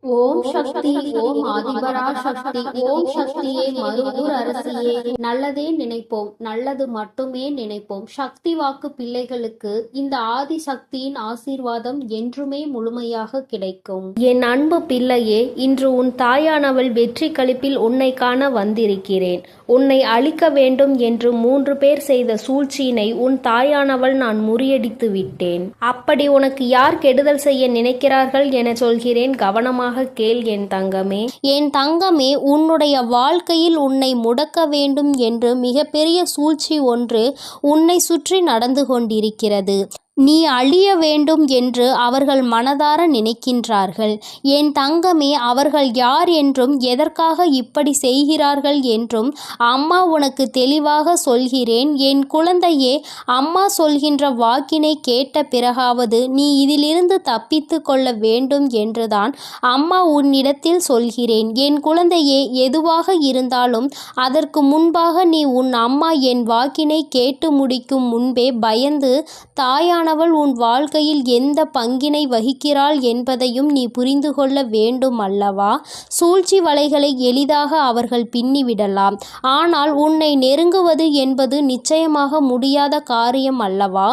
ஓம் சக்தி. ஓம் ஆதிபரா சக்தி. ஓம் சக்தியே, மருவூர் அரசியே. நல்லதே நினைப்போம், நல்லது மட்டுமே நினைப்போம். சக்தி வாக்கு பிள்ளைகளுக்கு இந்த ஆதி சக்தியின் ஆசீர்வாதம் என்றுமே முழுமையாக கிடைக்கும். என் அன்பு பிள்ளையே, இன்று உன் தாயானவள் வெற்றி களிப்பில் உன்னை காண வந்திருக்கிறேன். உன்னை அழிக்க வேண்டும் என்று 3 பேர் செய்த சூழ்ச்சியினை உன் தாயானவள் நான் முறியடித்து விட்டேன். அப்படி உனக்கு யார் கெடுதல் செய்ய நினைக்கிறார்கள் என சொல்கிறேன், கவனமாக கேள் என் தங்கமே. என் தங்கமே, உன்னுடைய வாழ்க்கையில் உன்னை முடக்க வேண்டும் என்று மிகப்பெரிய சூழ்ச்சி ஒன்று உன்னை சுற்றி நடந்து கொண்டிருக்கிறது. நீ அழிய வேண்டும் என்று அவர்கள் மனதார நினைக்கின்றார்கள். என் தங்கமே, அவர்கள் யார் என்றும் எதற்காக இப்படி செய்கிறார்கள் என்றும் அம்மா உனக்கு தெளிவாக சொல்கிறேன். என் குழந்தையே, அம்மா சொல்கின்ற வாக்கினை கேட்ட பிறகாவது நீ இதிலிருந்து தப்பித்து கொள்ள வேண்டும் என்றுதான் அம்மா உன்னிடத்தில் சொல்கிறேன். என் குழந்தையே, எதுவாக இருந்தாலும் அதற்கு முன்பாக நீ உன் அம்மா என் வாக்கினை கேட்டு முடிக்கும் முன்பே பயந்து தாயானவள் உன் வாழ்க்கையில் எந்த பங்கினை வகிக்கிறாள் என்பதையும் நீ புரிந்து கொள்ள வேண்டும் அல்லவா? சூழ்ச்சி வலைகளை எளிதாக அவர்கள் பின்னிவிடலாம். ஆனால் உன்னை நெருங்குவது என்பது நிச்சயமாக முடியாத காரியம் அல்லவா?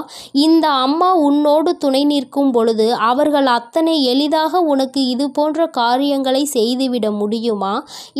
இந்த அம்மா உன்னோடு துணை நிற்கும் பொழுது அவர்கள் அத்தனை எளிதாக உனக்கு இது போன்ற காரியங்களை செய்துவிட முடியுமா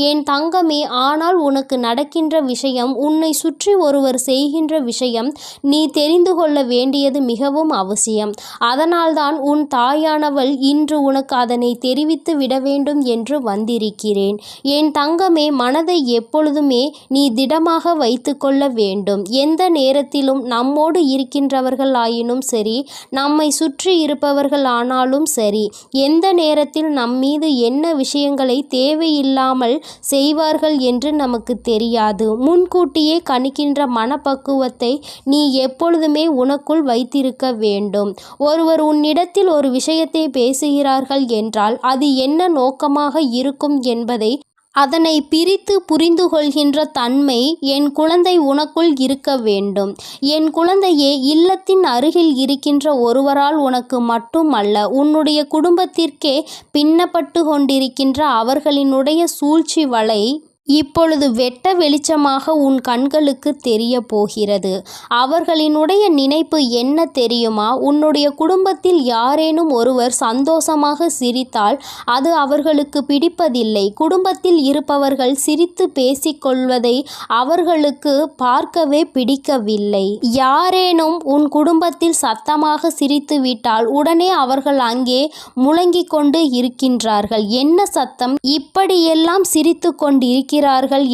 என் தங்கமே? ஆனால் உனக்கு நடக்கின்ற விஷயம், உன்னை சுற்றி ஒருவர் செய்கின்ற விஷயம் நீ தெரிந்து கொள்ள வேண்டியது மிகவும் அவசியம். அதனால்தான் உன் தாயானவள் இன்று உனக்கு அதனை தெரிவித்து விட வேண்டும் என்று வந்திருக்கிறேன். என் தங்கமே, மனதை எப்பொழுதுமே நீ திடமாக வைத்து கொள்ள வேண்டும். எந்த நேரத்திலும் நம்மோடு இருக்கின்றவர்கள் ஆயினும் சரி, நம்மை சுற்றி இருப்பவர்கள் ஆனாலும் சரி, எந்த நேரத்தில் நம் மீது என்ன விஷயங்களை தேவையில்லாமல் செய்வார்கள் என்று நமக்கு தெரியாது. முன்கூட்டியே கணிக்கின்ற மனப்பக்குவத்தை நீ எப்பொழுதுமே உனக்குள் வைத்திருக்க வேண்டும். ஒருவர் உன்னிடத்தில் ஒரு விஷயத்தை பேசுகிறார்கள் என்றால் அது என்ன நோக்கமாக இருக்கும் என்பதை அதனை பிரித்து புரிந்து கொள்கின்ற தன்மை என் குழந்தை உனக்குள் இருக்க வேண்டும். என் குழந்தையே, இல்லத்தின் அருகில் இருக்கின்ற ஒருவரால் உனக்கு மட்டுமல்ல, உன்னுடைய குடும்பத்திற்கே பின்னப்பட்டு கொண்டிருக்கின்ற அவர்களினுடைய சூழ்ச்சி வலை இப்பொழுது வெட்ட வெளிச்சமாக உன் கண்களுக்கு தெரிய போகிறது. அவர்களினுடைய நினைப்பு என்ன தெரியுமா? உன்னுடைய குடும்பத்தில் யாரேனும் ஒருவர் சந்தோஷமாக சிரித்தால் அது அவர்களுக்கு பிடிப்பதில்லை. குடும்பத்தில் இருப்பவர்கள் சிரித்து பேசிக்கொள்வதை அவர்களுக்கு பார்க்கவே பிடிக்கவில்லை. யாரேனும் உன் குடும்பத்தில் சத்தமாக சிரித்து விட்டால் உடனே அவர்கள் அங்கே முழங்கிக் கொண்டு இருக்கின்றார்கள். என்ன சத்தம்? இப்படியெல்லாம் சிரித்து கொண்டிருக்கிறார்கள்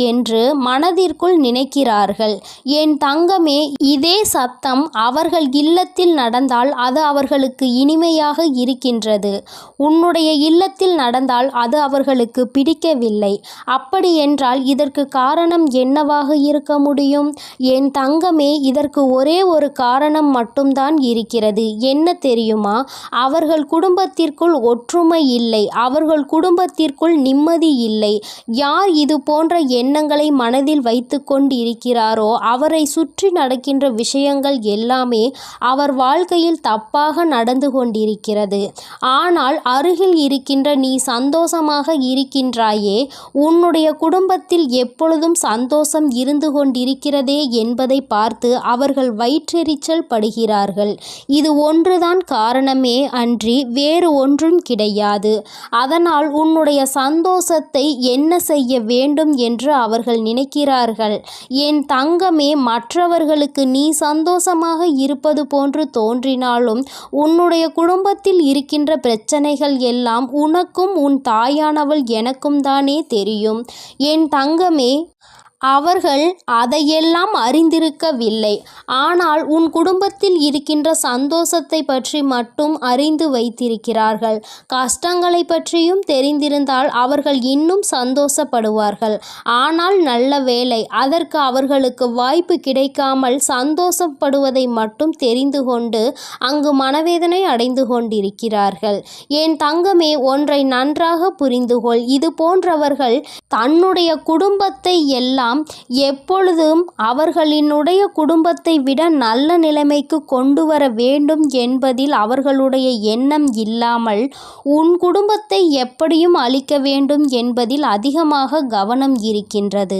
என்று மனதிற்குள் நினைக்கிறார்கள். என் தங்கமே, இதே சத்தம் அவர்கள் இல்லத்தில் நடந்தால் அது அவர்களுக்கு இனிமையாக இருக்கின்றது. உன்னுடைய இல்லத்தில் நடந்தால் அது அவர்களுக்கு பிடிக்கவில்லை. அப்படி என்றால் இதற்கு காரணம் என்னவாக இருக்க முடியும்? என் தங்கமே, இதற்கு ஒரே ஒரு காரணம் மட்டும்தான் இருக்கிறது. என்ன தெரியுமா? அவர்கள் குடும்பத்திற்குள் ஒற்றுமை இல்லை. அவர்கள் குடும்பத்திற்குள் நிம்மதி இல்லை. யார் இது போன்ற எண்ணங்களை மனதில் வைத்து கொண்டு இருக்கிறாரோ அவரை சுற்றி நடக்கின்ற விஷயங்கள் எல்லாமே அவர் வாழ்க்கையில் தப்பாக நடந்து கொண்டிருக்கிறது. ஆனால் அருகில் இருக்கின்ற நீ சந்தோஷமாக இருக்கின்றாயே, உன்னுடைய குடும்பத்தில் எப்பொழுதும் சந்தோஷம் இருந்து கொண்டிருக்கிறதே என்பதை பார்த்து அவர்கள் வயிற்றெரிச்சல் படுகிறார்கள். இது ஒன்றுதான் காரணமே அன்றி வேறு ஒன்றும் கிடையாது. அதனால் உன்னுடைய சந்தோஷத்தை என்ன செய்ய வேண்டும் என்று அவர்கள் நினைக்கிறார்கள். என் தங்கமே, மற்றவர்களுக்கு நீ சந்தோஷமாக இருப்பது போன்று தோன்றினாலும் உன்னுடைய குடும்பத்தில் இருக்கின்ற பிரச்சனைகள் எல்லாம் உனக்கும் உன் தாயானவள் எனக்கும் தானே தெரியும். என் தங்கமே, அவர்கள் அதையெல்லாம் அறிந்திருக்கவில்லை. ஆனால் உன் குடும்பத்தில் இருக்கின்ற சந்தோஷத்தை பற்றி மட்டும் அறிந்து வைத்திருக்கிறார்கள். கஷ்டங்களை பற்றியும் தெரிந்திருந்தால் அவர்கள் இன்னும் சந்தோஷப்படுவார்கள். ஆனால் நல்ல வேளை, அதற்கு அவர்களுக்கு வாய்ப்பு கிடைக்காமல் சந்தோஷப்படுவதை மட்டும் தெரிந்து கொண்டு அங்கு மனவேதனை அடைந்து கொண்டிருக்கிறார்கள். என் தங்கமே, ஒன்றை நன்றாக புரிந்துகொள். இது போன்றவர்கள் தன்னுடைய குடும்பத்தை எல்லாம் எல்லாம் எப்பொழுதும் அவர்களினுடைய குடும்பத்தை விட நல்ல நிலைமைக்கு கொண்டு வர வேண்டும் என்பதில் அவர்களுடைய எண்ணம் இல்லாமல் உன் குடும்பத்தை எப்படியும் அழிக்க வேண்டும் என்பதில் அதிகமாக கவனம் இருக்கின்றது.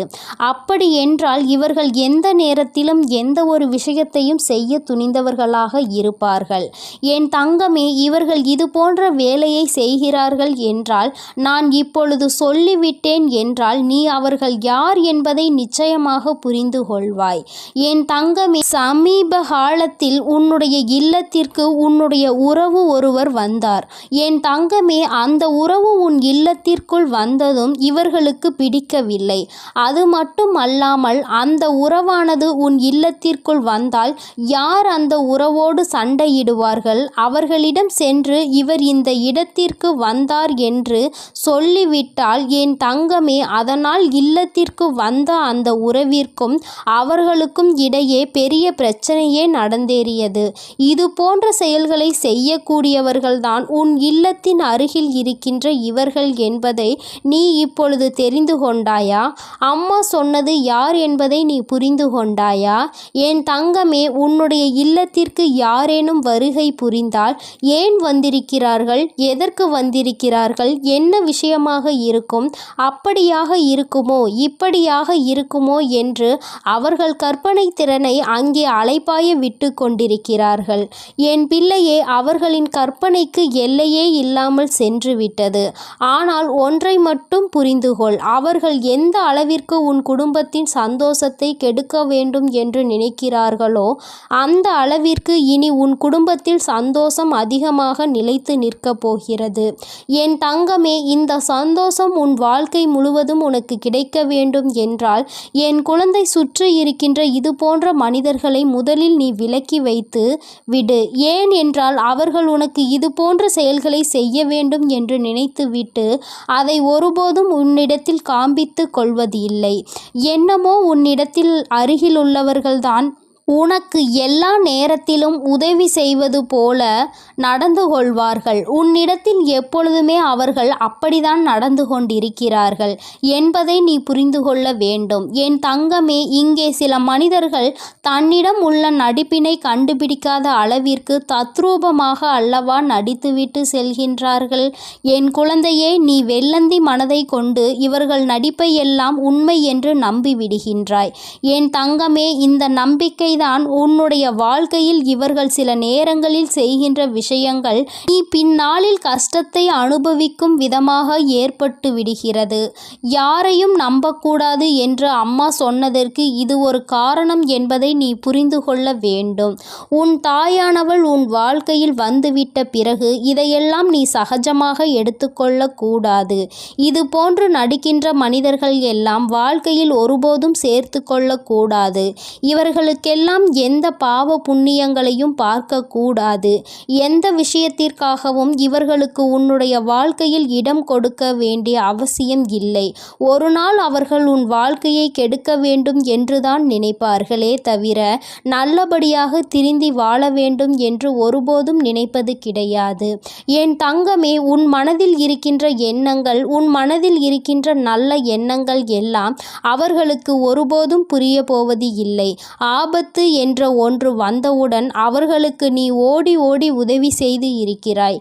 அப்படி என்றால் இவர்கள் எந்த நேரத்திலும் எந்த ஒரு விஷயத்தையும் செய்ய துணிந்தவர்களாக இருப்பார்கள். என் தங்கமே, இவர்கள் இது போன்ற வேலையை செய்கிறார்கள் என்றால் நான் இப்பொழுது சொல்லிவிட்டேன் என்றால் நீ அவர்கள் யார் என்பதை நிச்சயமாக புரிந்து கொள்வாய். என் தங்கமே, சமீப காலத்தில் உன்னுடைய இல்லத்திற்கு உன்னுடைய உறவு ஒருவர் வந்தார். என் தங்கமே, அந்த உறவு உன் இல்லத்திற்குள் வந்ததும் இவர்களுக்கு பிடிக்கவில்லை. அது மட்டும் அல்லாமல் அந்த உறவானது உன் இல்லத்திற்குள் வந்தால் யார் அந்த உறவோடு சண்டையிடுவார்கள்? அவர்களிடம் சென்று இவர் இந்த இடத்திற்கு வந்தார் என்று சொல்லிவிட்டால் என் தங்கமே, அதனால் இல்லத்திற்கு வந்த அந்த உறவிற்கும் அவர்களுக்கும் இடையே பெரிய பிரச்சனையே நடந்தேறியது. இது போன்ற செயல்களை செய்யக்கூடியவர்கள்தான் உன் இல்லத்தின் அருகில் இருக்கின்ற இவர்கள் என்பதை நீ இப்பொழுது தெரிந்து கொண்டாயா? அம்மா சொன்னது யார் என்பதை நீ புரிந்து கொண்டாயா? என் தங்கமே, உன்னுடைய இல்லத்திற்கு யாரேனும் வருகை புரிந்தால் ஏன் வந்திருக்கிறார்கள், எதற்கு வந்திருக்கிறார்கள், என்ன விஷயமாக இருக்கும், அப்படியாக இருக்குமோ இப்படியாக இருக்குமோ என்று அவர்கள் கற்பனை திறனை அங்கே அலைப்பாய விட்டு கொண்டிருக்கிறார்கள். என் பிள்ளையே, அவர்களின் கற்பனைக்கு எல்லையே இல்லாமல் சென்று விட்டது. ஆனால் ஒன்றை மட்டும் புரிந்து கொள், அவர்கள் எந்த அளவிற்கு உன் குடும்பத்தின் சந்தோஷத்தை கெடுக்க வேண்டும் என்று நினைக்கிறார்களோ அந்த அளவிற்கு இனி உன் குடும்பத்தில் சந்தோஷம் அதிகமாக நிலைத்து நிற்கப் போகிறது. என் தங்கமே, இந்த சந்தோஷம் உன் வாழ்க்கை முழுவதும் உனக்கு கிடைக்க வேண்டும் என்றால் என் குழந்தை, சுற்றி இருக்கின்ற இது போன்ற மனிதர்களை முதலில் நீ விலக்கி வைத்து விடு. ஏன் என்றால் அவர்கள் உனக்கு இது போன்ற செயல்களை செய்ய வேண்டும் என்று நினைத்துவிட்டு அதை ஒருபோதும் உன்னிடத்தில் காண்பித்து கொள்வது இல்லை. என்னமோ உன்னிடத்தில் அருகிலுள்ளவர்கள்தான் உனக்கு எல்லா நேரத்திலும் உதவி செய்வது போல நடந்து கொள்வார்கள். உன்னிடத்தில் எப்பொழுதுமே அவர்கள் அப்படித்தான் நடந்து கொண்டிருக்கிறார்கள் என்பதை நீ புரிந்து கொள்ள வேண்டும். என் தங்கமே, இங்கே சில மனிதர்கள் தன்னிடம் உள்ள நடிப்பினை கண்டுபிடிக்காத அளவிற்கு தத்ரூபமாக அல்லவா நடித்துவிட்டு செல்கின்றார்கள். என் குழந்தையே, நீ வெள்ளந்தி மனதை கொண்டு இவர்கள் நடிப்பை எல்லாம் உண்மை என்று நம்பிவிடுகின்றாய். என் தங்கமே, இந்த நம்பிக்கை தான் உன்னுடைய வாழ்க்கையில் இவர்கள் சில நேரங்களில் செய்கின்ற விஷயங்கள் நீ பின்னாளில் கஷ்டத்தை அனுபவிக்கும் விதமாக ஏற்பட்டு விடுகிறது. யாரையும் நம்பக்கூடாது என்று அம்மா சொன்னதற்கு இது ஒரு காரணம் என்பதை நீ புரிந்து கொள்ள வேண்டும். உன் தாயானவள் உன் வாழ்க்கையில் வந்துவிட்ட பிறகு இதையெல்லாம் நீ சகஜமாக எடுத்துக்கொள்ள கூடாது. இது போன்று நடிக்கின்ற மனிதர்கள் எல்லாம் வாழ்க்கையில் ஒருபோதும் சேர்த்து கொள்ளக்கூடாது. இவர்களுக்கெல்லாம் எந்த பாவ புண்ணியங்களையும் பார்க்க கூடாது. எந்த விஷயத்திற்காகவும் இவர்களுக்கு உன்னுடைய வாழ்க்கையில் இடம் கொடுக்க வேண்டிய அவசியம் இல்லை. ஒரு நாள் அவர்கள் உன் வாழ்க்கையை கெடுக்க வேண்டும் என்றுதான் நினைப்பார்களே தவிர நல்லபடியாக திருந்தி வாழ வேண்டும் என்று ஒருபோதும் நினைப்பது கிடையாது. என் தங்கமே, உன் மனதில் இருக்கின்ற எண்ணங்கள், உன் மனதில் இருக்கின்ற நல்ல எண்ணங்கள் எல்லாம் அவர்களுக்கு ஒருபோதும் புரிய போவது இல்லை. ஆபத்து என்ற ஒன்று வந்தவுடன் அவர்களுக்கு நீ ஓடி ஓடி உதவி செய்து இருக்கிறாய்.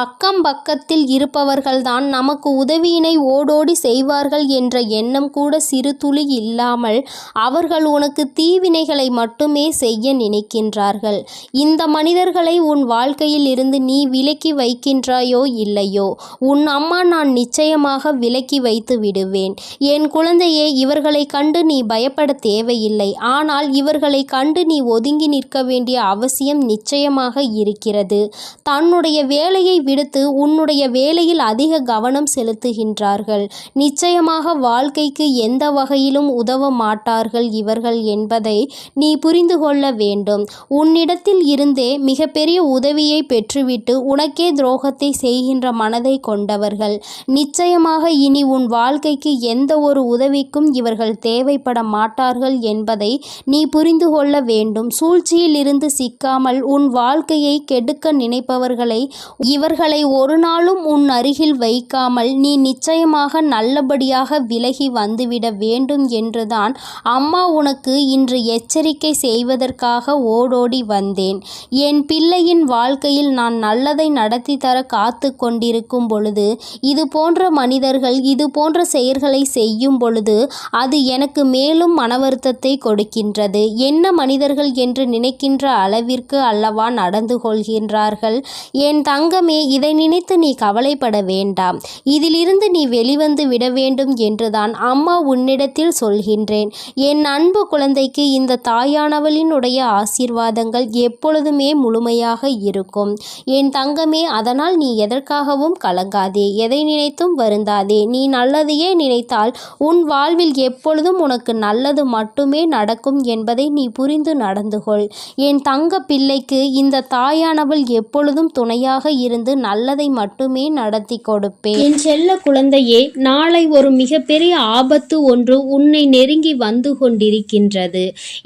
அக்கம் பக்கத்தில் இருப்பவர்கள்தான் நமக்கு உதவியினை ஓடோடி செய்வார்கள் என்ற எண்ணம் கூட சிறு துளி இல்லாமல் அவர்கள் உனக்கு தீவினைகளை மட்டுமே செய்ய நினைக்கின்றார்கள். இந்த மனிதர்களை உன் வாழ்க்கையில் இருந்து நீ விலக்கி வைக்கின்றாயோ இல்லையோ, உன் அம்மா நான் நிச்சயமாக விலக்கி வைத்து விடுவேன். என் குழந்தையே, இவர்களை கண்டு நீ பயப்பட தேவையில்லை. ஆனால் இவர்களை கண்டு நீ ஒதுங்கி நிற்க வேண்டிய அவசியம் நிச்சயமாக இருக்கிறது. தன்னுடைய வேலையை விடுத்து உன்னுடைய வேலையில் அதிக கவனம் செலுத்துகின்றார்கள். நிச்சயமாக வாழ்க்கைக்கு எந்த வகையிலும் உதவ மாட்டார்கள் இவர்கள் என்பதை நீ புரிந்து கொள்ள வேண்டும். உன்னிடத்தில் இருந்தே மிகப்பெரிய உதவியை பெற்றுவிட்டு உனக்கே துரோகத்தை செய்கின்ற மனதை கொண்டவர்கள். நிச்சயமாக இனி உன் வாழ்க்கைக்கு எந்த ஒரு உதவிக்கும் இவர்கள் தேவைப்பட மாட்டார்கள் என்பதை நீ புரிந்து கொள்ள வேண்டும். சூழ்ச்சியில் இருந்து சிக்காமல் உன் வாழ்க்கையை கெடுக்க நினைப்பவர்களை இவர்கள் அவர்களை ஒரு நாளும் உன் அருகில் வைக்காமல் நீ நிச்சயமாக நல்லபடியாக விலகி வந்துவிட வேண்டும் என்றுதான் அம்மா உனக்கு இன்று எச்சரிக்கை செய்வதற்காக ஓடோடி வந்தேன். என் பிள்ளையின் வாழ்க்கையில் நான் நல்லதை நடத்தி தர காத்து கொண்டிருக்கும் பொழுது இது போன்ற மனிதர்கள் இது போன்ற செயல்களை செய்யும் பொழுது அது எனக்கு மேலும் மன வருத்தத்தை கொடுக்கின்றது. என்ன மனிதர்கள் என்று நினைக்கின்ற அளவிற்கு அல்லவா நடந்து கொள்கின்றார்கள். என் தங்கமே, இதை நினைத்து நீ கவலைப்பட வேண்டாம். இதிலிருந்து நீ வெளிவந்து விட வேண்டும் என்றுதான் அம்மா உன்னிடத்தில் சொல்கின்றேன். என் அன்பு குழந்தைக்கு இந்த தாயானவளினுடைய ஆசீர்வாதங்கள் எப்பொழுதுமே முழுமையாக இருக்கும். என் தங்கமே, அதனால் நீ எதற்காகவும் கலங்காதே, எதை நினைத்தும் வருந்தாதே. நீ நல்லதையே நினைத்தால் உன் வாழ்வில் எப்பொழுதும் உனக்கு நல்லது மட்டுமே நடக்கும் என்பதை நீ புரிந்து நடந்து கொள். என் தங்க பிள்ளைக்கு இந்த தாயானவள் எப்பொழுதும் துணையாக இருந்து நல்லதை மட்டுமே நடத்தி கொடுப்பேன். என் செல்ல குழந்தையே, நாளை ஒரு மிகப்பெரிய ஆபத்து ஒன்று உன்னை நெருங்கி வந்து கொண்டிருக்கின்றது.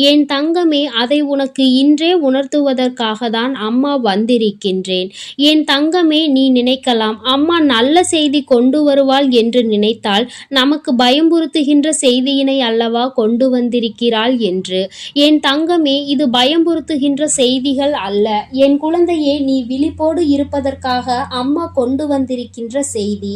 என் தங்கமே, அதை உனக்கு இன்றே உணர்த்துவதற்காக தான் அம்மா வந்திருக்கின்றேன். என் தங்கமே, நீ நினைக்கலாம் அம்மா நல்ல செய்தி கொண்டு வருவாள் என்று நினைத்தால் நமக்கு பயம்புறுத்துகின்ற செய்தியினை அல்லவா கொண்டு வந்திருக்கிறாள் என்று. என் தங்கமே, இது பயம்புறுத்துகின்ற செய்திகள் அல்ல. என் குழந்தையே, நீ விழிப்போடு இருப்பதற்காக அம்மா கொண்டு வந்திருக்கின்ற செய்தி.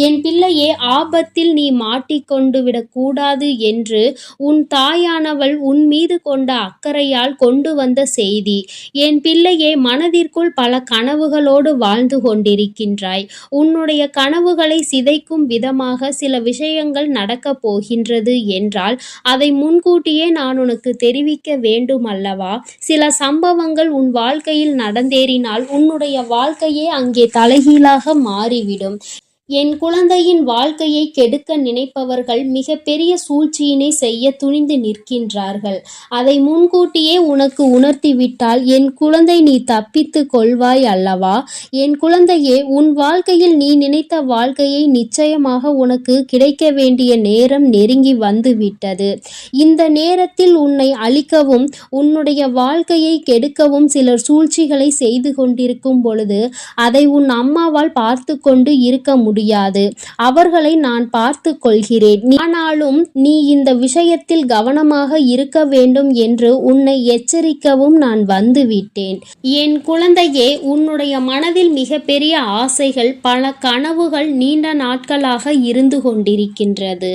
என் பிள்ளையே, ஆபத்தில் நீ மாட்டிக்கொண்டு விடக்கூடாது என்று உன் தாயானவள் உன் மீது கொண்ட அக்கறையால் கொண்டு வந்த செய்தி. என் பிள்ளையே, மனதிற்குள் பல கனவுகளோடு வாழ்ந்து கொண்டிருக்கின்றாய். உன்னுடைய கனவுகளை சிதைக்கும் விதமாக சில விஷயங்கள் நடக்கப் போகின்றது என்றால் அதை முன்கூட்டியே நான் உனக்கு தெரிவிக்க வேண்டும் அல்லவா? சில சம்பவங்கள் உன் வாழ்க்கையில் நடந்தேறினால் உன்னுடைய வாழ்க்கையே அங்கே தலைகீழாக மாறிவிடும். என் குழந்தையின் வாழ்க்கையை கெடுக்க நினைப்பவர்கள் மிகப்பெரிய சூழ்ச்சியினை செய்ய துணிந்து நிற்கின்றார்கள். அதை முன்கூட்டியே உனக்கு உணர்த்திவிட்டால் என் குழந்தை நீ தப்பித்து கொள்வாய் அல்லவா? என் குழந்தையே, உன் வாழ்க்கையில் நீ நினைத்த வாழ்க்கையை நிச்சயமாக உனக்கு கிடைக்க வேண்டிய நேரம் நெருங்கி வந்து விட்டது. இந்த நேரத்தில் உன்னை அழிக்கவும் உன்னுடைய வாழ்க்கையை கெடுக்கவும் சிலர் சூழ்ச்சிகளை செய்து கொண்டிருக்கும் பொழுது அதை உன் அம்மாவால் பார்த்து கொண்டு இருக்க முடியாது. அவர்களை நான் பார்த்து கொள்கிறேன். ஆனாலும் நீ இந்த விஷயத்தில் கவனமாக இருக்க வேண்டும் என்று உன்னை எச்சரிக்கவும் நான் வந்துவிட்டேன். என் குழந்தையே, உன்னுடைய மனதில் மிகப்பெரிய ஆசைகள், பல கனவுகள் நீண்ட நாட்களாக இருந்து கொண்டிருக்கின்றது.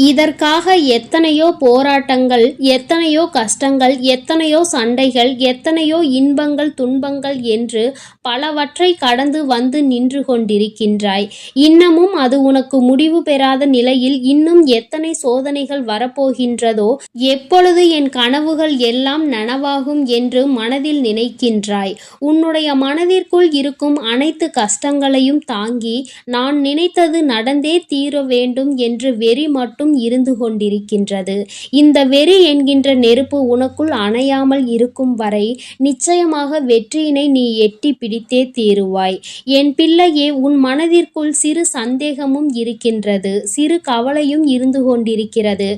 இதற்காக எத்தனையோ போராட்டங்கள், எத்தனையோ கஷ்டங்கள், எத்தனையோ சண்டைகள், எத்தனையோ இன்பங்கள், துன்பங்கள் என்று பலவற்றை கடந்து வந்து நின்று கொண்டிருக்கின்றாய். இன்னமும் அது உனக்கு முடிவு பெறாத நிலையில் இன்னும் எத்தனை சோதனைகள் வரப்போகின்றதோ, எப்பொழுது என் கனவுகள் எல்லாம் நனவாகும் என்று மனதில் நினைக்கின்றாய். உன்னுடைய மனதிற்குள் இருக்கும் அனைத்து கஷ்டங்களையும் தாங்கி நான் நினைத்தது நடந்தே தீர வேண்டும் என்று வெறி மட்டும் இருந்து கொண்டிருக்கின்றது. இந்த வெறி என்கின்ற நெருப்பு உனக்குள் அணையாமல் இருக்கும் வரை நிச்சயமாக வெற்றியினை நீ எட்டி பிடித்தே தீருவாய். என் பிள்ளையே, உன் மனதிற்குள் சிறு சந்தேகமும் இருக்கின்றது, சிறு கவலையும் இருந்து கொண்டிருக்கிறது.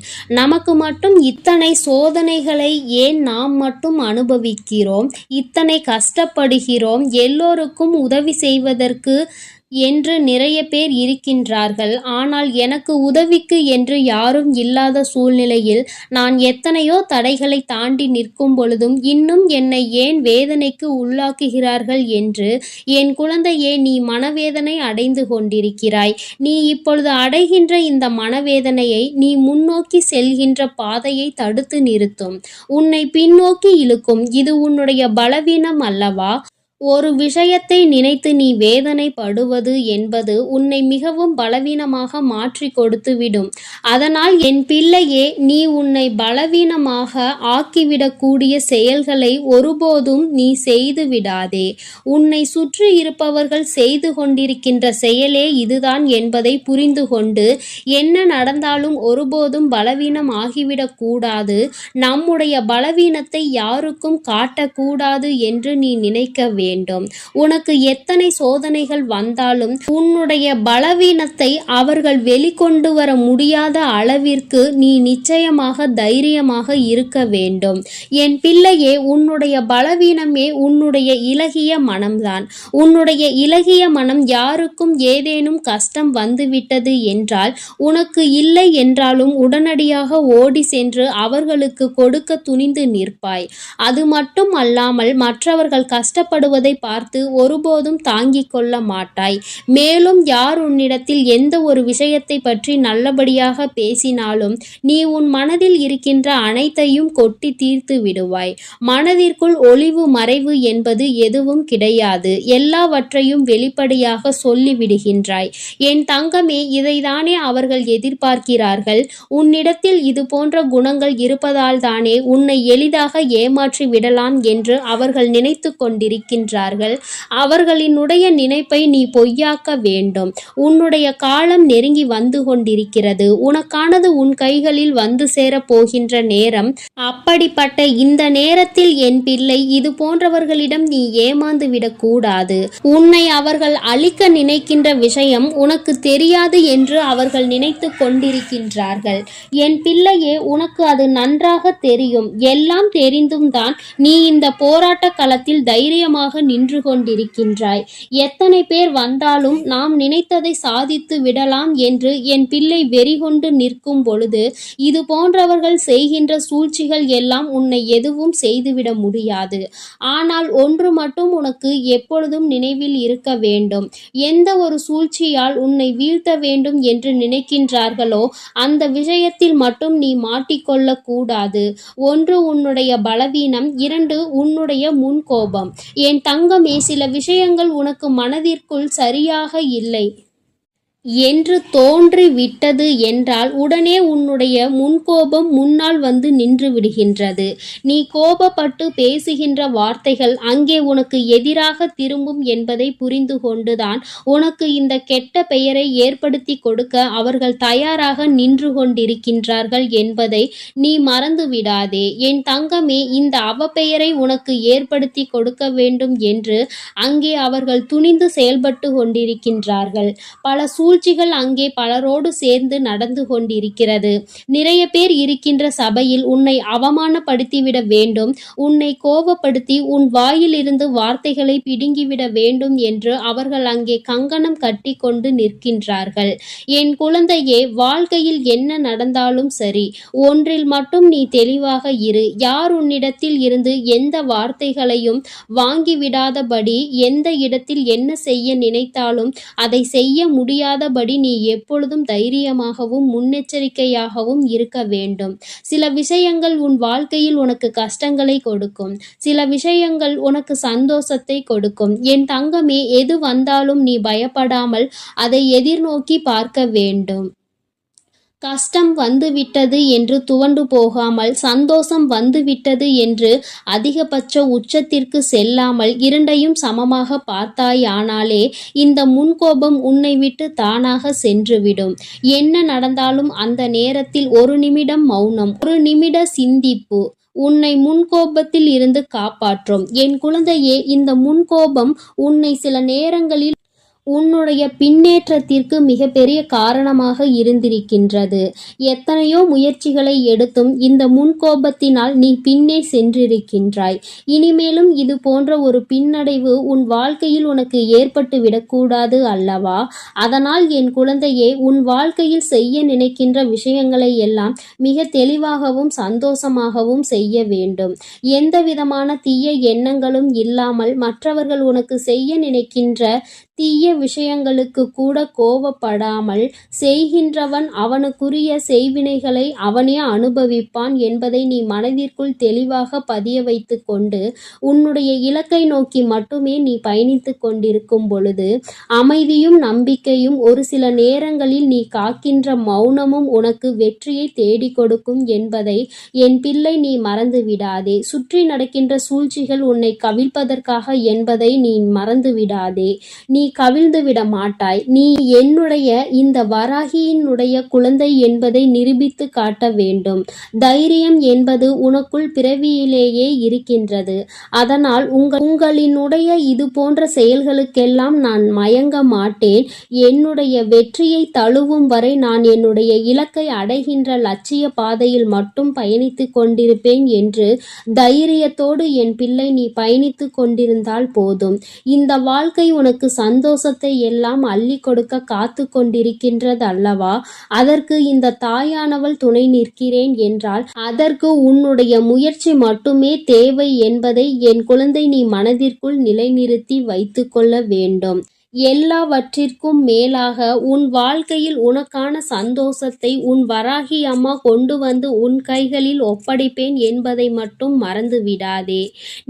நமக்கு மட்டும் இத்தனை சோதனைகளை ஏன் நாம் மட்டும் அனுபவிக்கிறோம், இத்தனை கஷ்டப்படுகிறோம், எல்லோருக்கும் உதவி செய்வதற்கு என்று நிறைய பேர் இருக்கின்றார்கள். ஆனால் எனக்கு உதவிக்கு என்று யாரும் இல்லாத சூழ்நிலையில் நான் எத்தனையோ தடைகளை தாண்டி நிற்கும் பொழுதும் இன்னும் என்னை ஏன் வேதனைக்கு உள்ளாக்குகிறார்கள் என்று என் குழந்தையே, நீ மனவேதனை அடைந்து கொண்டிருக்கிறாய். நீ இப்பொழுது அடைகின்ற இந்த மனவேதனையை நீ முன்னோக்கி செல்கின்ற பாதையை தடுத்து நிறுத்தும், உன்னை பின்னோக்கி இழுக்கும். இது உன்னுடைய பலவீனம் அல்லவா? ஒரு விஷயத்தை நினைத்து நீ வேதனைப்படுவது என்பது உன்னை மிகவும் பலவீனமாக மாற்றி கொடுத்துவிடும். அதனால் என் பிள்ளையே, நீ உன்னை பலவீனமாக ஆக்கிவிடக்கூடிய செயல்களை ஒருபோதும் நீ செய்து விடாதே. உன்னை சுற்றி இருப்பவர்கள் செய்து கொண்டிருக்கின்ற செயலே இதுதான் என்பதை புரிந்து கொண்டு என்ன நடந்தாலும் ஒருபோதும் பலவீனம் ஆகிவிடக் கூடாது, நம்முடைய பலவீனத்தை யாருக்கும் காட்டக்கூடாது என்று நீ நினைக்க வேண்டும். வேண்டும். உனக்கு எத்தனை சோதனைகள் வந்தாலும் உன்னுடைய பலவீனத்தை அவர்கள் வெளிக்கொண்டு வர முடியாத அளவிற்கு நீ நிச்சயமாக தைரியமாக இருக்க வேண்டும். என் பிள்ளையே, உன்னுடைய பலவீனமே உன்னுடைய இளகிய மனம்தான். உன்னுடைய இளகிய மனம் யாருக்கும் ஏதேனும் கஷ்டம் வந்துவிட்டது என்றால், உனக்கு இல்லை என்றாலும் உடனடியாக ஓடி சென்று அவர்களுக்கு கொடுக்க துணிந்து நிற்பாய். அது மட்டும் அல்லாமல் மற்றவர்கள் கஷ்டப்படுவதை பார்த்து ஒருபோதும் தாங்கிக் கொள்ள மாட்டாய். மேலும் யார் உன்னிடத்தில் எந்த ஒரு விஷயத்தை பற்றி நல்லபடியாக பேசினாலும் நீ உன் மனதில் இருக்கின்ற அனைத்தையும் கொட்டி தீர்த்து விடுவாய். மனதிற்குள் ஒளிவு மறைவு என்பது எதுவும் கிடையாது. எல்லாவற்றையும் வெளிப்படையாக சொல்லிவிடுகின்றாய். என் தங்கமே, இதைதானே அவர்கள் எதிர்பார்க்கிறார்கள். உன்னிடத்தில் இது போன்ற குணங்கள் இருப்பதால் தானே உன்னை எளிதாக ஏமாற்றி விடலாம் என்று அவர்கள் நினைத்து கொண்டிருக்கின்றார்கள். அவர்களினுடைய நினைப்பை நீ பொய்யாக்க வேண்டும். உன்னுடைய காலம் நெருங்கி வந்து கொண்டிருக்கிறது. உனக்கானது உன் கைகளில் வந்து சேரப் போகின்ற நேரம். அப்படிப்பட்ட இந்த நேரத்தில் என் பிள்ளை, இது போன்றவர்களிடம் நீ ஏமாந்து விடக்கூடாது. உன்னை அவர்கள் அழிக்க நினைக்கின்ற விஷயம் உனக்கு தெரியாது என்று அவர்கள் நினைத்து கொண்டிருக்கின்றார்கள். என் பிள்ளையே, உனக்கு அது நன்றாக தெரியும். எல்லாம் தெரிந்தும் தான் நீ இந்த போராட்ட களத்தில் தைரியமாக நின்று கொண்டிருக்கின்றாய். எத்தனை பேர் வந்தாலும் நாம் நினைத்ததை சாதித்து விடலாம் என்று என் பிள்ளை வெறிகொண்டு நிற்கும் பொழுது, இது போன்றவர்கள் செய்கின்ற சூழ்ச்சிகள் எல்லாம் உன்னை எதுவும் செய்துவிட முடியாது. ஆனால் ஒன்று மட்டும் உனக்கு எப்பொழுதும் நினைவில் இருக்க வேண்டும். எந்த ஒரு சூழ்ச்சியால் உன்னை வீழ்த்த வேண்டும் என்று நினைக்கின்றார்களோ அந்த விஷயத்தில் மட்டும் நீ மாட்டிக்கொள்ள கூடாது. ஒன்று உன்னுடைய பலவீனம், இரண்டு உன்னுடைய முன்கோபம். என் தங்கமே, சில விஷயங்கள் உனக்கு மனதிற்குள் சரியாக இல்லை என்று தோன்றி விட்டது என்றால் உடனே உன்னுடைய முன்கோபம் முன்னால் வந்து நின்று விடுகின்றது. நீ கோபப்பட்டு பேசுகின்ற வார்த்தைகள் அங்கே உனக்கு எதிராக திரும்பும் என்பதை புரிந்து கொண்டுதான் உனக்கு இந்த கெட்ட பெயரை ஏற்படுத்தி கொடுக்க அவர்கள் தயாராக நின்று கொண்டிருக்கின்றார்கள் என்பதை நீ மறந்து விடாதே. என் தங்கமே, இந்த அவப்பெயரை உனக்கு ஏற்படுத்தி கொடுக்க வேண்டும் என்று அங்கே அவர்கள் துணிந்து செயல்பட்டு கொண்டிருக்கின்றார்கள். பல சூழ்ச்சிகள் அங்கே பலரோடு சேர்ந்து நடந்து கொண்டிருக்கிறது. நிறைய பேர் இருக்கின்ற சபையில் உன்னை அவமானப்படுத்திவிட வேண்டும், உன்னை கோபப்படுத்தி உன் வாயிலிருந்து வார்த்தைகளை பிடுங்கிவிட வேண்டும் என்று அவர்கள் அங்கே கங்கணம் கட்டி கொண்டு நிற்கின்றார்கள். என் குழந்தையே, வாழ்க்கையில் என்ன நடந்தாலும் சரி, ஒன்றில் மட்டும் நீ தெளிவாக இரு. யார் உன்னிடத்தில் இருந்து எந்த வார்த்தைகளையும் வாங்கிவிடாதபடி, எந்த இடத்தில் என்ன செய்ய நினைத்தாலும் அதை செய்ய முடியாதபடி நீ எப்பொழுதும் தைரியமாகவும் முன்னெச்சரிக்கையாகவும் இருக்க வேண்டும். சில விஷயங்கள் உன் வாழ்க்கையில் உனக்கு கஷ்டங்களை கொடுக்கும், சில விஷயங்கள் உனக்கு சந்தோஷத்தை கொடுக்கும். என் தங்கமே, எது வந்தாலும் நீ பயப்படாமல் அதை எதிர்நோக்கி பார்க்க வேண்டும். கஷ்டம் வந்துவிட்டது என்று துவண்டு போகாமல், சந்தோஷம் வந்துவிட்டது என்று அதிகபட்ச உச்சத்திற்கு செல்லாமல் இரண்டையும் சமமாக பார்த்தாயானாலே இந்த முன்கோபம் உன்னை விட்டு தானாக சென்றுவிடும். என்ன நடந்தாலும் அந்த நேரத்தில் ஒரு நிமிடம் மௌனம், ஒரு நிமிட சிந்திப்பு உன்னை முன்கோபத்தில் இருந்து காப்பாற்றும். என் குழந்தையே, இந்த முன்கோபம் உன்னை சில நேரங்களில் உன்னுடைய பின்னேற்றத்திற்கு மிகப்பெரிய காரணமாக இருந்திருக்கின்றது. எத்தனையோ முயற்சிகளை எடுத்தும் இந்த முன்கோபத்தினால் நீ பின்னே சென்றிருக்கின்றாய். இனிமேலும் இது போன்ற ஒரு பின்னடைவு உன் வாழ்க்கையில் உனக்கு ஏற்பட்டு விடக்கூடாது அல்லவா? அதனால் என் குழந்தையே, உன் வாழ்க்கையில் செய்ய நினைக்கின்ற விஷயங்களை எல்லாம் மிக தெளிவாகவும் சந்தோஷமாகவும் செய்ய வேண்டும். எந்த விதமான தீய எண்ணங்களும் இல்லாமல் மற்றவர்கள் உனக்கு செய்ய நினைக்கின்ற தீய விஷயங்களுக்கு கூட கோபப்படாமல் செய்கின்றவன் அவனுக்குரிய செய்வினைகளை அவனே அனுபவிப்பான் என்பதை நீ மனதிற்குள் தெளிவாக பதிய வைத்து கொண்டு உன்னுடைய இலக்கை நோக்கி மட்டுமே நீ பயணித்து கொண்டிருக்கும் பொழுது அமைதியும் நம்பிக்கையும் ஒரு சில நேரங்களில் நீ காக்கின்ற மௌனமும் உனக்கு வெற்றியை தேடி கொடுக்கும் என்பதை என் பிள்ளை நீ மறந்து விடாதே. சுற்றி நடக்கின்ற சூழ்ச்சிகள் உன்னை கவிழ்ப்பதற்காக என்பதை நீ மறந்து விடாதே. நீ கவிழ்ந்து விட மாட்டாய். நீ என்னுடைய இந்த வராகியினுடைய குழந்தை என்பதை நிரூபித்து காட்ட வேண்டும். தைரியம் என்பது உனக்குள் பிறவியிலேயே இருக்கின்றது. அதனால் உங்களினுடைய இது போன்ற செயல்களுக்கெல்லாம் நான் மயங்க மாட்டேன். என்னுடைய வெற்றியை தழுவும் வரை நான் என்னுடைய இலக்கை அடைகின்ற லட்சிய பாதையில் மட்டும் பயணித்து கொண்டிருப்பேன் என்று தைரியத்தோடு என் பிள்ளை நீ பயணித்து கொண்டிருந்தால் போதும். இந்த வாழ்க்கை உனக்கு சந்தோஷத்தை எல்லாம் அள்ளி கொடுக்க காத்து கொண்டிருக்கின்றது அல்லவா? அதற்கு இந்த தாயானவள் துணை நிற்கிறேன் என்றால் அதற்கு உன்னுடைய முயற்சி மட்டுமே தேவை என்பதை என் குழந்தை நீ மனதிற்குள் நிலைநிறுத்தி வைத்து கொள்ள வேண்டும். எல்லாவற்றிற்கும் மேலாக உன் வாழ்க்கையில் உனக்கான சந்தோஷத்தை உன் வராகி அம்மா கொண்டு வந்து உன் கைகளில் ஒப்படைப்பேன் என்பதை மட்டும் மறந்து விடாதே.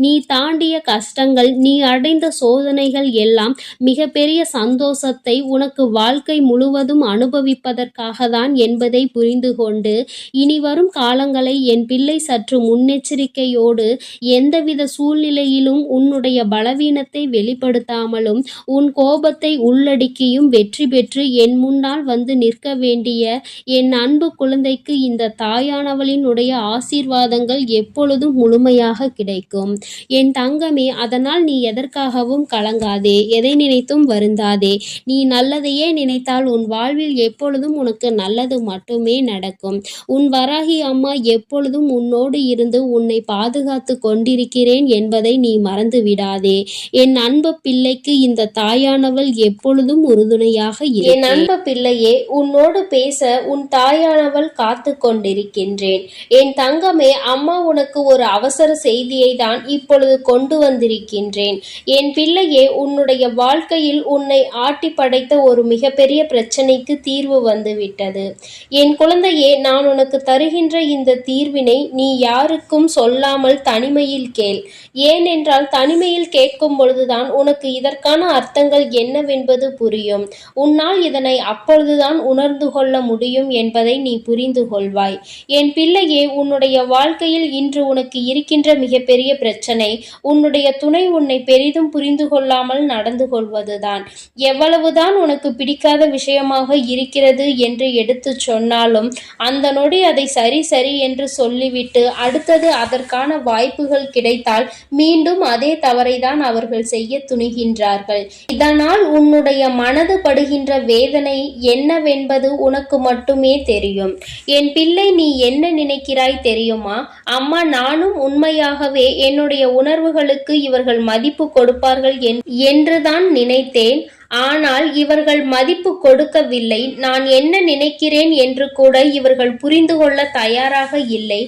நீ தாண்டிய கஷ்டங்கள், நீ அடைந்த சோதனைகள் எல்லாம் மிகப்பெரிய சந்தோஷத்தை உனக்கு வாழ்க்கை முழுவதும் அனுபவிப்பதற்காக தான் என்பதை புரிந்து கொண்டு இனி வரும் காலங்களை என் பிள்ளை சற்று முன்னெச்சரிக்கையோடு எந்தவித சூழ்நிலையிலும் உன்னுடைய பலவீனத்தை வெளிப்படுத்தாமலும் உன் கோபத்தை உள்ளடக்கியும் வெற்றி பெற்று என் முன்னால் வந்து நிற்க வேண்டிய என் அன்பு குழந்தைக்கு இந்த தாயானவளினுடைய ஆசீர்வாதங்கள் எப்பொழுதும் முழுமையாக கிடைக்கும். என் தங்கமே, அதனால் நீ எதற்காகவும் கலங்காதே, எதை நினைத்தும் வருந்தாதே. நீ நல்லதையே நினைத்தால் உன் வாழ்வில் எப்பொழுதும் உனக்கு நல்லது மட்டுமே நடக்கும். உன் வராகி அம்மா எப்பொழுதும் உன்னோடு இருந்து உன்னை பாதுகாத்து கொண்டிருக்கிறேன் என்பதை நீ மறந்து விடாதே. என் அன்பு பிள்ளைக்கு இந்த தாயானவள் எப்பொழுதும் உறுதுணையாக இரு. என் அன்பு பிள்ளையே, உன்னோடு பேச உன் தாயானவள் காத்து கொண்டிருக்கின்றேன். என் தங்கமே, அம்மா உனக்கு ஒரு அவசர செய்தியை தான் இப்பொழுது கொண்டு வந்திருக்கின்றேன். என் பிள்ளையே, உன்னுடைய வாழ்க்கையில் உன்னை ஆட்டி படைத்த ஒரு மிகப்பெரிய பிரச்சனைக்கு தீர்வு வந்துவிட்டது. என் குழந்தையே, நான் உனக்கு தருகின்ற இந்த தீர்வினை நீ யாருக்கும் சொல்லாமல் தனிமையில் கேள். ஏனென்றால் தனிமையில் கேட்கும் பொழுதுதான் உனக்கு இதற்கான அர்த்தங்கள் என்னவென்பது புரியும். உன்னால் இதனை அப்பொழுதுதான் உணர்ந்து கொள்ள முடியும் என்பதை நீ புரிந்து கொள்வாய். என் பிள்ளையே, உன்னுடைய வாழ்க்கையில் இன்று உனக்கு இருக்கின்ற மிகப்பெரிய பிரச்சனை உன்னுடைய துணை உன்னை பெரிதும் புரிந்து கொள்ளாமல் நடந்து கொள்வதுதான். எவ்வளவுதான் உனக்கு பிடிக்காத விஷயமாக இருக்கிறது என்று எடுத்து சொன்னாலும் அந்த நொடி அதை சரி சரி என்று சொல்லிவிட்டு அடுத்தது அதற்கான வாய்ப்புகள் கிடைத்தால் மீண்டும் அதே தவறை தான் அவர்கள் செய்ய துணிகின்றார்கள். இதனால் உன்னுடைய மனது படுகின்ற வேதனை என்னவென்பது உனக்கு மட்டுமே தெரியும். என் பிள்ளை, நீ என்ன நினைக்கிறாய் தெரியுமா? அம்மா, நானும் உண்மையாகவே என்னுடைய உணர்வுகளுக்கு இவர்கள் மதிப்பு கொடுப்பார்கள் என்றுதான் நினைத்தேன். ஆனால் இவர்கள் மதிப்பு கொடுக்கவில்லை. நான் என்ன நினைக்கிறேன் என்று கூட இவர்கள் புரிந்து கொள்ள தயாராக இல்லை.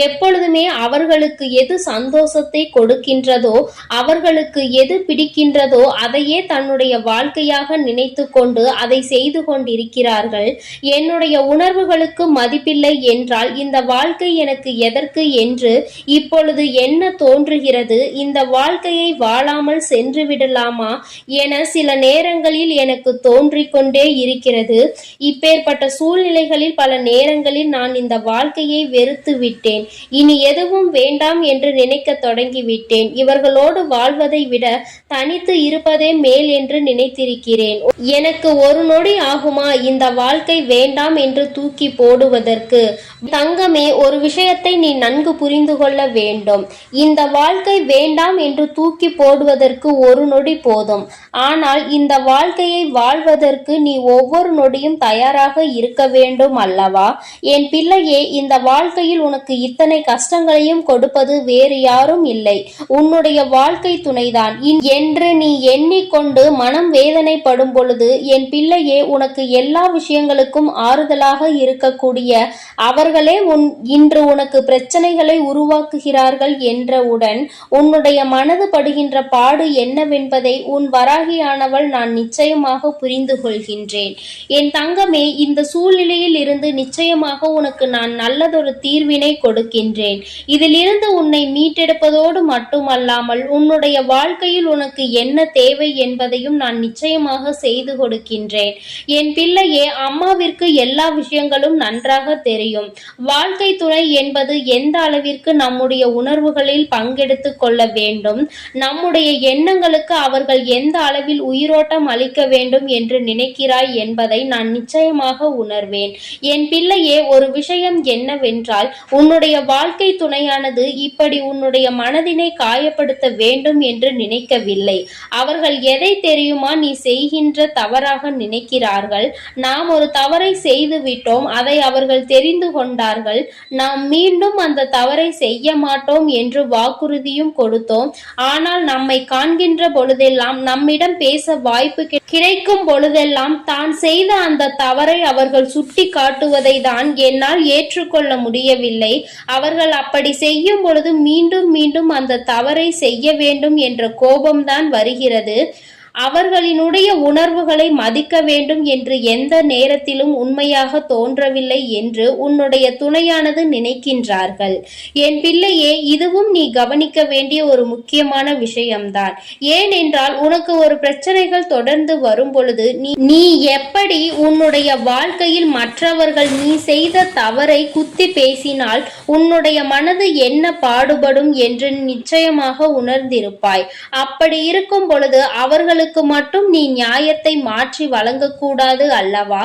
எப்பொழுதுமே அவர்களுக்கு எது சந்தோஷத்தை கொடுக்கின்றதோ, அவர்களுக்கு எது பிடிக்கின்றதோ அதையே தன்னுடைய வாழ்க்கையாக நினைத்து கொண்டு அதை செய்து கொண்டிருக்கிறார்கள். என்னுடைய உணர்வுகளுக்கு மதிப்பில்லை என்றால் இந்த வாழ்க்கை எனக்கு எதற்கு என்று இப்பொழுது என்ன தோன்றுகிறது? இந்த வாழ்க்கையை வாழாமல் சென்று விடலாமா என சில நேரங்களில் எனக்கு தோன்றிக் கொண்டே இருக்கிறது. இப்பேற்பட்ட சூழ்நிலைகளில் பல நேரங்களில் நான் இந்த வாழ்க்கையை வெறுத்து விட்டேன். இனி எதுவும் வேண்டாம் என்று நினைக்க தொடங்கிவிட்டேன். இவர்களோடு வாழ்வதை விட தனித்து இருப்பதே மேல் என்று நினைத்திருக்கிறேன். எனக்கு ஒரு நொடி ஆகுமா இந்த வாழ்க்கை வேண்டாம் என்று தூக்கி போடுவதற்கு? தங்கமே, ஒரு விஷயத்தை நீ நன்கு புரிந்து கொள்ள வேண்டும். இந்த வாழ்க்கை வேண்டாம் என்று தூக்கி போடுவதற்கு ஒரு நொடி போதும். ஆனால் இந்த வாழ்க்கையை வாழ்வதற்கு நீ ஒவ்வொரு நொடியும் தயாராக இருக்க வேண்டும் அல்லவா? என் பிள்ளையே, இந்த வாழ்க்கையில் உனக்கு இத்தனை கஷ்டங்களையும் கொடுப்பது வேறு யாரும் இல்லை, உன்னுடைய வாழ்க்கை துணைதான் என்று நீ எண்ணிக்கொண்டு மனம் வேதனைப்படும் பொழுது என் பிள்ளையே, உனக்கு எல்லா விஷயங்களுக்கும் ஆறுதலாக இருக்கக்கூடிய அவர்களே இன்று உனக்கு பிரச்சனைகளை உருவாக்குகிறார்கள் என்றவுடன் உன்னுடைய மனது படுகின்ற பாடு என்னவென்பதை உன் வராகியானவள் நான் நிச்சயமாக புரிந்து கொள்கின்றேன். என் தங்கமே, இந்த சூழ்நிலையில் இருந்து நிச்சயமாக உனக்கு நான் நல்லதொரு தீர்வினை கொடுக்கின்றேன். இதிலிருந்து உன்னை மீட்டெடுப்பதோடு மட்டுமல்லாமல் உன்னுடைய வாழ்க்கையில் உனக்கு என்ன தேவை என்பதையும் நான் நிச்சயமாக செய்து கொடுக்கின்றேன். என் பிள்ளையே, அம்மாவிற்கு எல்லா விஷயங்களும் நன்றாக தெரியும். வாழ்க்கை துணை என்பது எந்த அளவிற்கு நம்முடைய உணர்வுகளில் பங்கெடுத்து கொள்ள வேண்டும், நம்முடைய எண்ணங்களுக்கு அவர்கள் எந்த அளவில் உயிரோட்டம் பாடம் அளிக்க வேண்டும் என்று நினைக்கிறாய் என்பதை நான் நிச்சயமாக உணர்வேன். என் பிள்ளையே, ஒரு விஷயம் என்னவென்றால், உன்னுடைய வாழ்க்கை துணையானது இப்படி உன்னுடைய மனதினை காயப்படுத்த வேண்டும் என்று நினைக்கவில்லை. அவர்கள் எதை தெரியுமா நீ செய்கின்ற தவறாக நினைக்கிறார்கள். நாம் ஒரு தவறை செய்து விட்டோம், அதை அவர்கள் தெரிந்து கொண்டார்கள். நாம் மீண்டும் அந்த தவறை செய்ய மாட்டோம் என்று வாக்குறுதியும் கொடுத்தோம். ஆனால் நம்மை காண்கின்ற பொழுதெல்லாம், நம்மிடம் பேச வாய்ப்பு கிடைக்கும் பொழுதெல்லாம் தான் செய்த அந்த தவறை அவர்கள் சுட்டி காட்டுவதை தான் என்னால் ஏற்றுக்கொள்ள முடியவில்லை. அவர்கள் அப்படி செய்யும் பொழுது மீண்டும் மீண்டும் அந்த தவறை செய்ய வேண்டும் என்ற கோபம்தான் வருகிறது. அவர்களினுடைய உணர்வுகளை மதிக்க வேண்டும் என்று எந்த நேரத்திலும் உண்மையாக தோன்றவில்லை என்று உன்னுடைய துணையானது நினைக்கின்றார்கள். என் பிள்ளையே, இதுவும் நீ கவனிக்க வேண்டிய ஒரு முக்கியமான விஷயம்தான். ஏனென்றால் உனக்கு ஒரு பிரச்சனைகள் தொடர்ந்து வரும் பொழுது நீ எப்படி உன்னுடைய வாழ்க்கையில் மற்றவர்கள் நீ செய்த தவறை குத்தி பேசினால் உன்னுடைய மனது என்ன பாடுபடும் என்று நிச்சயமாக உணர்ந்திருப்பாய். அப்படி இருக்கும் பொழுது அவர்களுக்கு மட்டும் நீ நியாயத்தை மாற்றி வழங்கக்கூடாது அல்லவா?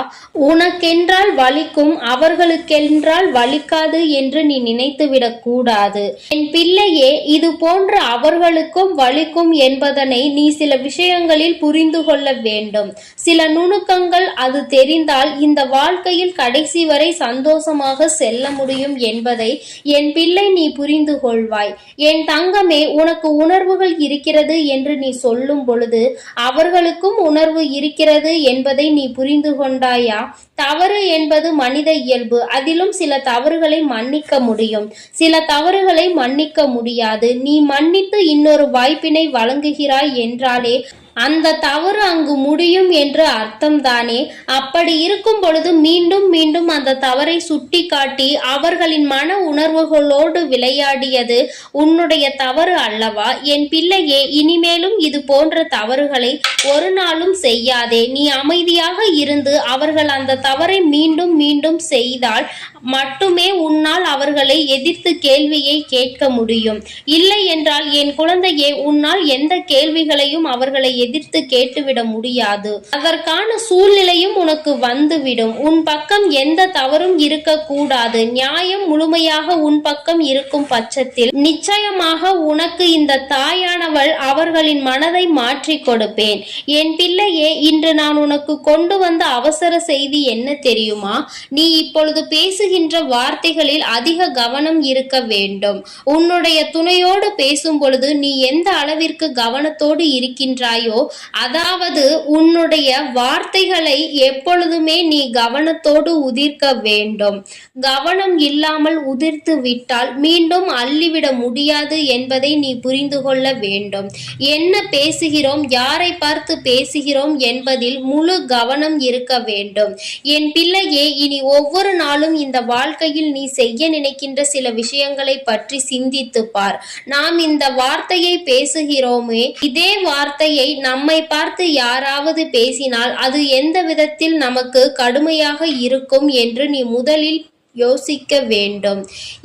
உனக்கென்றால் வலிக்கும், அவர்களுக்கென்றால் வலிக்காது என்று நீ நினைத்துவிடக் கூடாது. என் பிள்ளையே, இது போன்ற அவர்களுக்கும் வலிக்கும் என்பதனை நீ சில விஷயங்களில் புரிந்து கொள்ள வேண்டும். சில நுணுக்கங்கள் அது தெரிந்தால் இந்த வாழ்க்கையில் கடைசி வரை சந்தோஷமாக செல்ல முடியும் என்பதை என் பிள்ளை நீ புரிந்து கொள்வாய். என் தங்கமே, உனக்கு உணர்வுகள் இருக்கிறது என்று நீ சொல்லும் பொழுது அவர்களுக்கும் உணர்வு இருக்கிறது என்பதை நீ புரிந்து கொண்டாயா? தவறு என்பது மனித இயல்பு. அதிலும் சில தவறுகளை மன்னிக்க முடியும், சில தவறுகளை மன்னிக்க முடியாது. நீ மன்னித்து இன்னொரு வாய்ப்பினை வழங்குகிறாய் என்றாலே அந்த தவறு அங்கு முடியும் என்று அர்த்தம்தானே? அப்படி இருக்கும் பொழுது மீண்டும் மீண்டும் அந்த தவறை சுட்டி காட்டி அவர்களின் மன உணர்வுகளோடு விளையாடியது உன்னுடைய தவறு அல்லவா? என் பிள்ளையே, இனிமேலும் இது போன்ற தவறுகளை ஒரு நாளும் செய்யாதே. நீ அமைதியாக இருந்து அவர்கள் அந்த தவறை மீண்டும் மீண்டும் செய்தால் மட்டுமே உன்னால் அவர்களை எதிர்த்து கேள்வியை கேட்க முடியும். இல்லை என்றால் என் குழந்தையே, உன்னால் எந்த கேள்விகளையும் அவர்களை எதிர்த்து கேட்டுவிட முடியாது. அதற்கான சூழ்நிலையும் உனக்கு வந்துவிடும். உன் பக்கம் எந்த தவறும் இருக்கக்கூடாது. நியாயம் முழுமையாக உன் பக்கம் இருக்கும் பட்சத்தில் நிச்சயமாக உனக்கு இந்த தாயானவள் அவர்களின் மனதை மாற்றி கொடுப்பேன். என் பிள்ளையே, இன்று நான் உனக்கு கொண்டு வந்த அவசர செய்தி என்ன தெரியுமா? நீ இப்பொழுது பேசுகின்ற வார்த்தைகளில் அதிக கவனம் இருக்க வேண்டும். உன்னுடைய துணையோடு பேசும் பொழுது நீ எந்த அளவிற்கு கவனத்தோடு இருக்கின்றாயோ, அதாவது உன்னுடைய வார்த்தைகளை எப்பொழுதுமே நீ கவனத்தோடு உதிர்க்க வேண்டும். கவனம் இல்லாமல் உதிர்த்து விட்டால் மீண்டும் அள்ளிவிட முடியாது என்பதை நீ புரிந்து கொள்ள வேண்டும். என்ன பேசுகிறோம், யாரை பார்த்து பேசுகிறோம் என்பதில் முழு கவனம் இருக்க வேண்டும். என் பிள்ளையே, இனி ஒவ்வொரு நாளும் இந்த வாழ்க்கையில் நீ செய்ய நினைக்கின்ற சில விஷயங்களை பற்றி சிந்தித்து பார். நாம் இந்த வார்த்தையை பேசுகிறோமே, இதே வார்த்தையை நம்மை பார்த்து யாராவது பேசினால் அது எந்த விதத்தில் நமக்கு கடுமையாக இருக்கும் என்று நீ முதலில் யோசிக்க வேண்டும்.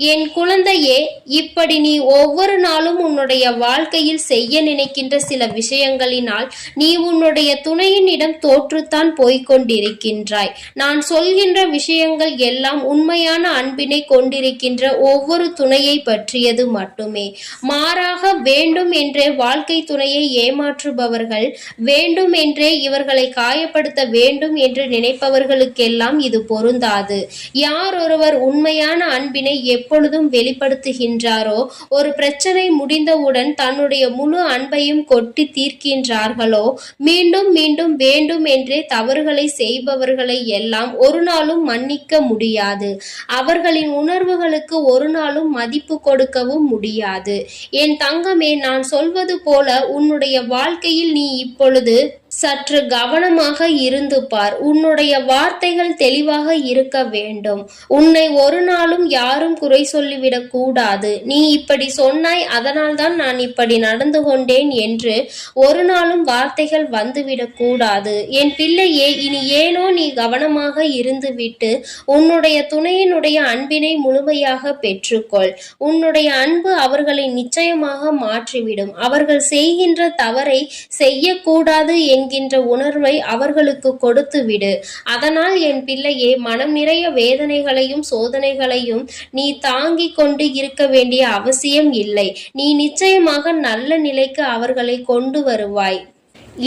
என் குழந்தையே, இப்படி நீ ஒவ்வொரு நாளும் உன்னுடைய வாழ்க்கையில் செய்ய நினைக்கின்ற சில விஷயங்களினால் நீ உன்னுடைய துணையினிடம் தோற்றுத்தான் போய்கொண்டிருக்கின்றாய். நான் சொல்கின்ற விஷயங்கள் எல்லாம் உண்மையான அன்பினை கொண்டிருக்கின்ற ஒவ்வொரு துணையை பற்றியது மட்டுமே. மாறாக வேண்டும் என்றே வாழ்க்கை துணையை ஏமாற்றுபவர்கள், வேண்டும் என்றே இவர்களை காயப்படுத்த வேண்டும் என்று நினைப்பவர்களுக்கெல்லாம் இது பொருந்தாது. யார் ஒருவர் உண்மையான அன்பினை எப்பொழுதும் வெளிப்படுத்துகின்றாரோ, ஒரு பிரச்சனை முடிந்தவுடன் தன்னுடைய முழு அன்பையும் கொட்டி தீர்க்கின்றார்களோ, மீண்டும் மீண்டும் வேண்டும் என்றே தவறுகளை செய்பவர்களை எல்லாம் ஒரு நாளும் மன்னிக்க முடியாது. அவர்களின் உணர்வுகளுக்கு ஒரு நாளும் மதிப்பு கொடுக்கவும் முடியாது. என் தங்கமே, நான் சொல்வது போல உன்னுடைய வாழ்க்கையில் நீ இப்பொழுது சற்று கவனமாக இருந்து பார். உன்னுடைய வார்த்தைகள் தெளிவாக இருக்க வேண்டும். உன்னை ஒரு நாளும் யாரும் குறை சொல்லிவிடக் கூடாது. நீ இப்படி சொன்னாய், அதனால் தான் நான் இப்படி நடந்து கொண்டேன் என்று ஒரு நாளும் வார்த்தைகள் வந்துவிடக் கூடாது. என் பிள்ளையே, இனி ஏனோ நீ கவனமாக இருந்துவிட்டு உன்னுடைய துணையினுடைய அன்பினை முழுமையாக பெற்றுக்கொள். உன்னுடைய அன்பு அவர்களை நிச்சயமாக மாற்றிவிடும். அவர்கள் செய்கின்ற தவறை செய்யக்கூடாது என்கின்ற உணர்வை அவர்களுக்கு கொடுத்து விடு. அதனால் என் பிள்ளையே, மனம் நிறைய வேதனைகளையும் சோதனைகளையும் நீ தாங்கிக் கொண்டு இருக்க வேண்டிய அவசியம் இல்லை. நீ நிச்சயமாக நல்ல நிலைக்கு அவர்களை கொண்டு வருவாய்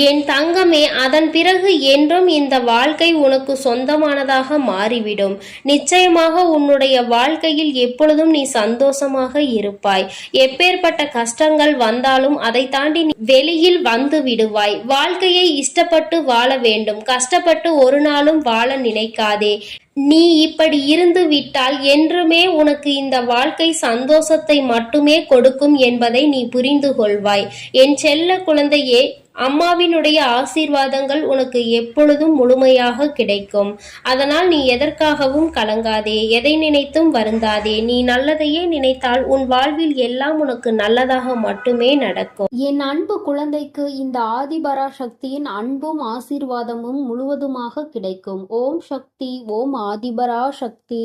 என் தங்கமே. அதன் பிறகு என்றும் இந்த வாழ்க்கை உனக்கு சொந்தமானதாக மாறிவிடும். நிச்சயமாக உன்னுடைய வாழ்க்கையில் எப்பொழுதும் நீ சந்தோஷமாக இருப்பாய். எப்பேற்பட்ட கஷ்டங்கள் வந்தாலும் அதை தாண்டி நீ வெளியில் வந்து விடுவாய். வாழ்க்கையை இஷ்டப்பட்டு வாழ வேண்டும், கஷ்டப்பட்டு ஒரு நாளும் வாழ நினைக்காதே. நீ இப்படி இருந்து விட்டால் என்றுமே உனக்கு இந்த வாழ்க்கை சந்தோஷத்தை மட்டுமே கொடுக்கும் என்பதை நீ புரிந்து கொள்வாய். என் செல்ல குழந்தையே, அம்மாவினுடைய ஆசீர்வாதங்கள் உனக்கு எப்பொழுதும் முழுமையாக கிடைக்கும். அதனால் நீ எதற்காகவும் கலங்காதே, எதை நினைத்தும் வருந்தாதே. நீ நல்லதையே நினைத்தால் உன் வாழ்வில் எல்லாம் உனக்கு நல்லதாக மட்டுமே நடக்கும். என் அன்பு குழந்தைக்கு இந்த ஆதிபராசக்தியின் அன்பும் ஆசீர்வாதமும் முழுவதுமாக கிடைக்கும். ஓம் சக்தி, ஓம் ஆதிபராசக்தி.